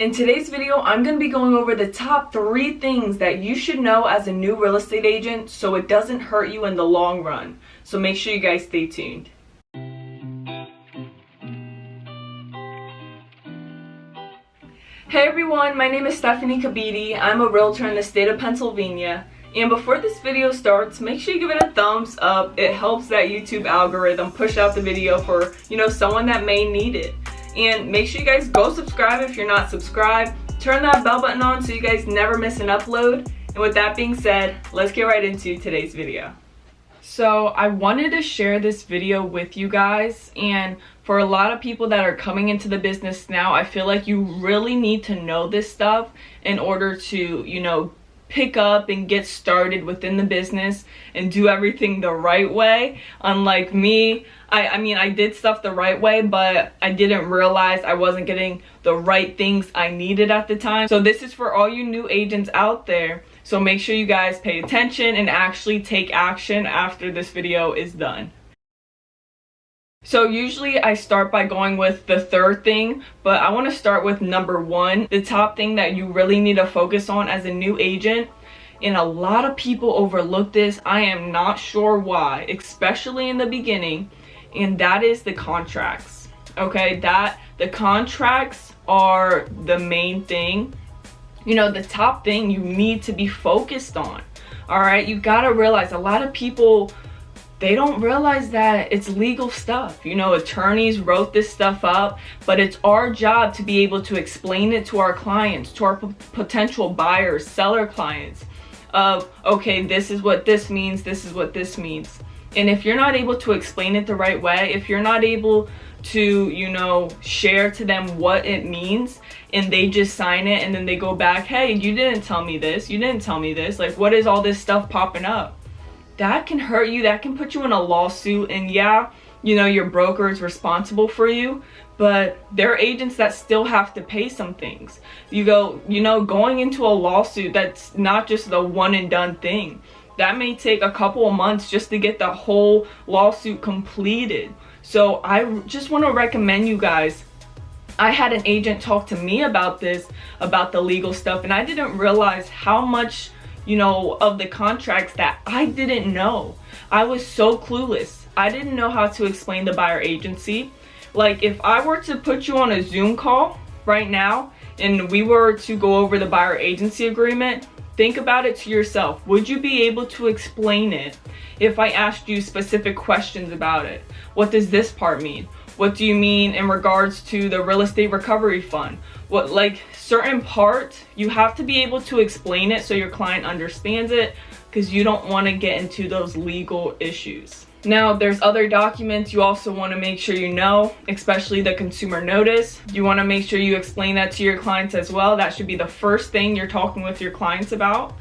In today's video, I'm going to be going over the top 3 things that you should know as a new real estate agent so it doesn't hurt you in the long run. So make sure you guys stay tuned. Hey everyone, my name is Stephanie Kabidi. I'm a realtor in the state of Pennsylvania. And before this video starts, make sure you give it a thumbs up. It helps that YouTube algorithm push out the video for, someone that may need it. And make sure you guys go subscribe if you're not subscribed. Turn that bell button on so you guys never miss an upload. And with that being said, let's get right into today's video. So I wanted to share this video with you guys, and for a lot of people that are coming into the business now, I feel like you really need to know this stuff in order to, pick up and get started within the business and do everything the right way. Unlike me, I did stuff the right way, but I didn't realize I wasn't getting the right things I needed at the time. So this is for all you new agents out there. So make sure you guys pay attention and actually take action after this video is done. So usually I start by going with the third thing, but I want to start with number 1, the top thing that you really need to focus on as a new agent. And a lot of people overlook this. I am not sure why, especially in the beginning, and that is the contracts. Okay, the contracts are the main thing. The top thing you need to be focused on. All right, you got to realize a lot of people, they don't realize that it's legal stuff. Attorneys wrote this stuff up, but it's our job to be able to explain it to our clients, to our potential buyers, seller clients, of, okay, this is what this means, this is what this means. And if you're not able to explain it the right way, if you're not able to, share to them what it means, and they just sign it and then they go back, hey, you didn't tell me this, you didn't tell me this, like, what is all this stuff popping up? That can hurt you, that can put you in a lawsuit. And yeah, your broker is responsible for you, but there are agents that still have to pay some things. Going into a lawsuit, that's not just the one and done thing. That may take a couple of months just to get the whole lawsuit completed. So I just want to recommend you guys, I had an agent talk to me about this, about the legal stuff, and I didn't realize how much of the contracts that I didn't know. I was so clueless. I didn't know how to explain the buyer agency. Like, if I were to put you on a Zoom call right now and we were to go over the buyer agency agreement, think about it to yourself. Would you be able to explain it if I asked you specific questions about it? What does this part mean? What do you mean in regards to the real estate recovery fund? What, like, certain parts, you have to be able to explain it so your client understands it, because you don't want to get into those legal issues. Now, there's other documents you also want to make sure you know, especially the consumer notice. You want to make sure you explain that to your clients as well. That should be the first thing you're talking with your clients about.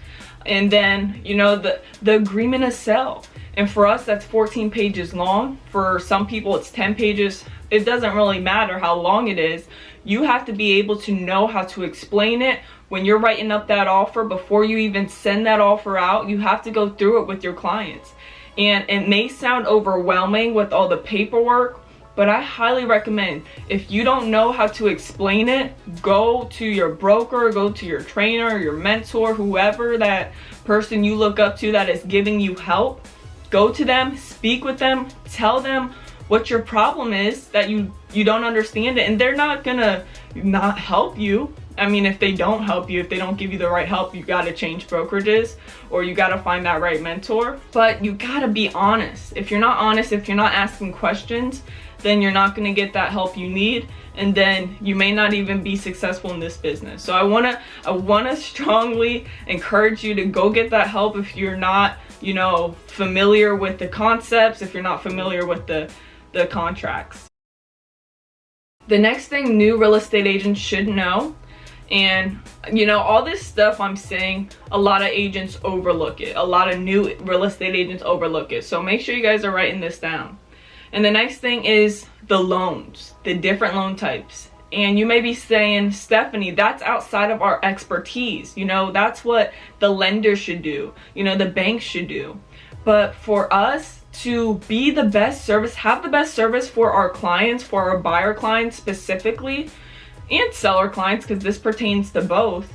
And then, the agreement of sale. And for us, that's 14 pages long. For some people, it's 10 pages. It doesn't really matter how long it is. You have to be able to know how to explain it. When you're writing up that offer, before you even send that offer out, you have to go through it with your clients. And it may sound overwhelming with all the paperwork, but I highly recommend, if you don't know how to explain it, go to your broker, go to your trainer, your mentor, whoever that person you look up to that is giving you help. Go to them, speak with them, tell them what your problem is, that you don't understand it, and they're not gonna not help you. I mean, if they don't help you, if they don't give you the right help, you gotta change brokerages, or you gotta find that right mentor. But you gotta be honest. If you're not honest, if you're not asking questions, then you're not gonna get that help you need, and then you may not even be successful in this business. So I wanna strongly encourage you to go get that help if you're not, familiar with the concepts, if you're not familiar with the contracts. The next thing new real estate agents should know, and all this stuff I'm saying, a lot of agents overlook it. A lot of new real estate agents overlook it. So make sure you guys are writing this down. And the next thing is the loans, the different loan types. And you may be saying, Stephanie, that's outside of our expertise. That's what the lender should do. The bank should do. But for us to be the best service, have the best service for our clients, for our buyer clients specifically, and seller clients, because this pertains to both,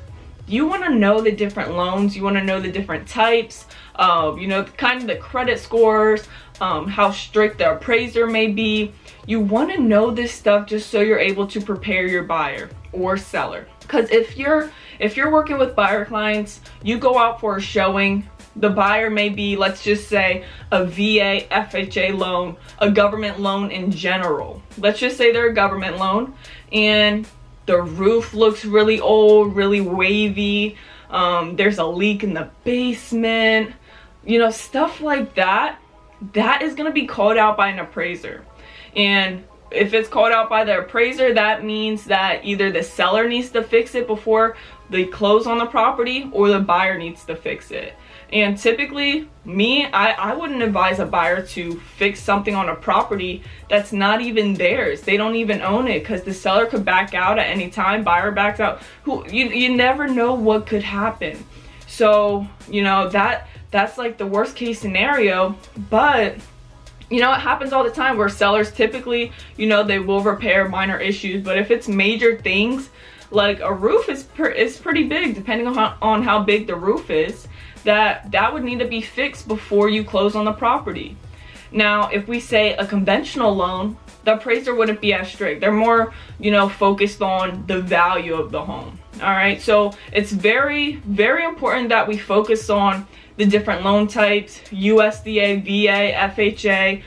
you want to know the different loans, you want to know the different types, you know, kind of the credit scores, how strict the appraiser may be. You want to know this stuff just so you're able to prepare your buyer or seller. Because if you're working with buyer clients, you go out for a showing, the buyer may be, let's just say, a VA, FHA loan, a government loan in general. Let's just say they're a government loan and the roof looks really old, really wavy. There's a leak in the basement, you know, stuff like that. That is going to be called out by an appraiser. And if it's called out by the appraiser, that means that either the seller needs to fix it before they close on the property, or the buyer needs to fix it. And typically, I wouldn't advise a buyer to fix something on a property that's not even theirs. They don't even own it, because the seller could back out at any time, buyer backs out. You never know what could happen. So, you know, that's like the worst case scenario. But you know, it happens all the time where sellers typically, you know, they will repair minor issues. But if it's major things, like a roof is pretty big, depending on how big the roof is, that would need to be fixed before you close on the property. Now, if we say a conventional loan, the appraiser wouldn't be as strict. They're more, you know, focused on the value of the home. All right, so it's very, very important that we focus on the different loan types: USDA, VA, FHA,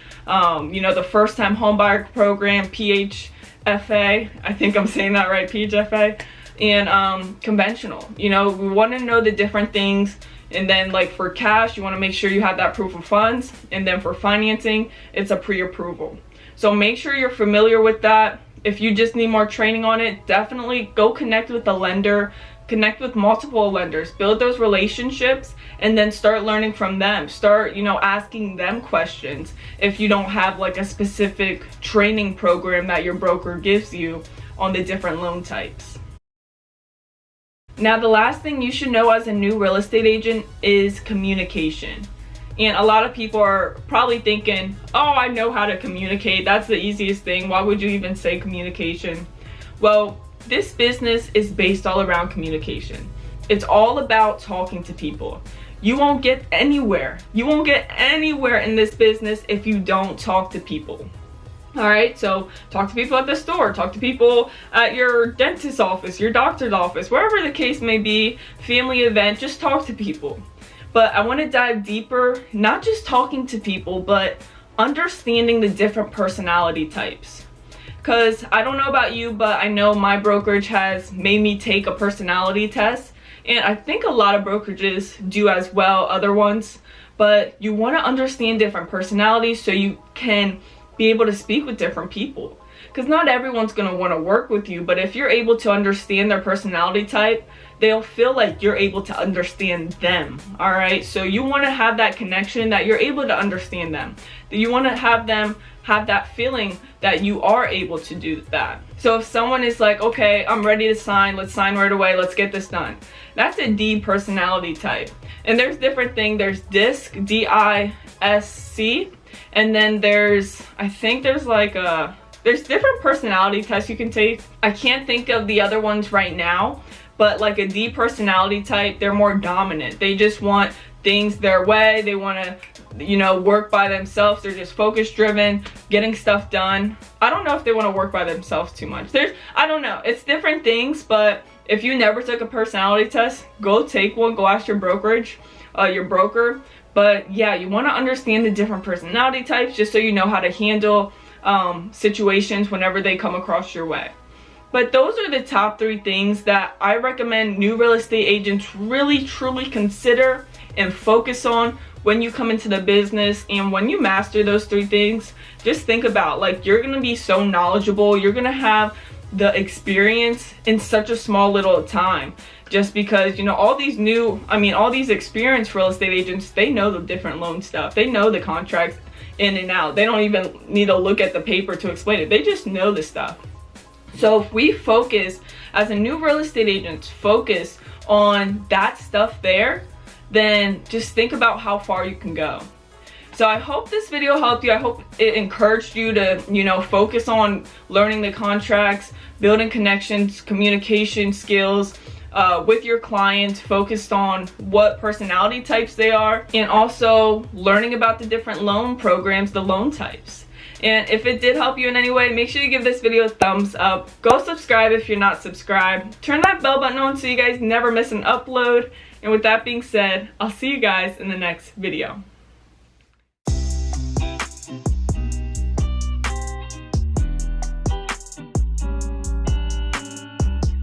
you know, the first time home buyer program, PHFA, I think I'm saying that right, PHFA, and conventional. You know, we want to know the different things. And then, like, for cash, you want to make sure you have that proof of funds. And then for financing, it's a pre-approval. So make sure you're familiar with that. If you just need more training on it, definitely go connect with a lender, connect with multiple lenders, build those relationships, and then start learning from them. Start, you know, asking them questions if you don't have like a specific training program that your broker gives you on the different loan types. Now, the last thing you should know as a new real estate agent is communication. And a lot of people are probably thinking, oh, I know how to communicate. That's the easiest thing. Why would you even say communication? Well, this business is based all around communication. It's all about talking to people. You won't get anywhere. You won't get anywhere in this business if you don't talk to people. All right, so talk to people at the store, talk to people at your dentist's office, your doctor's office, wherever the case may be, family event, just talk to people. But I want to dive deeper, not just talking to people, but understanding the different personality types. Because I don't know about you, but I know my brokerage has made me take a personality test. And I think a lot of brokerages do as well, other ones. But you want to understand different personalities so you can be able to speak with different people. Because not everyone's going to want to work with you, but if you're able to understand their personality type, they'll feel like you're able to understand them. All right, so you want to have that connection, that you're able to understand them, that you want to have them have that feeling that you are able to do that. So if someone is like, okay, I'm ready to sign, let's sign right away, let's get this done, that's a D personality type. And there's different things. There's DISC, D-I-S-C, and then there's, I think there's like a, there's different personality tests you can take. I can't think of the other ones right now, but like a D personality type, they're more dominant. They just want things their way. They want to, you know, work by themselves. They're just focus driven, getting stuff done. I don't know if they want to work by themselves too much. I don't know. It's different things, but if you never took a personality test, go take one. Go ask your brokerage, your broker. But yeah, you want to understand the different personality types just so you know how to handle situations whenever they come across your way. But those are the top 3 things that I recommend new real estate agents really truly consider and focus on when you come into the business. And when you master those 3 things, just think about, like, you're gonna be so knowledgeable, you're gonna have the experience in such a small little time, just because, you know, all these experienced real estate agents, they know the different loan stuff, they know the contracts in and out. They don't even need to look at the paper to explain it. They just know the stuff. So if we focus, as a new real estate agent, focus on that stuff there, then just think about how far you can go. So I hope this video helped you. I hope it encouraged you to, you know, focus on learning the contracts, building connections, communication skills with your clients, focused on what personality types they are, and also learning about the different loan programs, the loan types. And if it did help you in any way, make sure you give this video a thumbs up. Go subscribe if you're not subscribed. Turn that bell button on so you guys never miss an upload. And with that being said, I'll see you guys in the next video.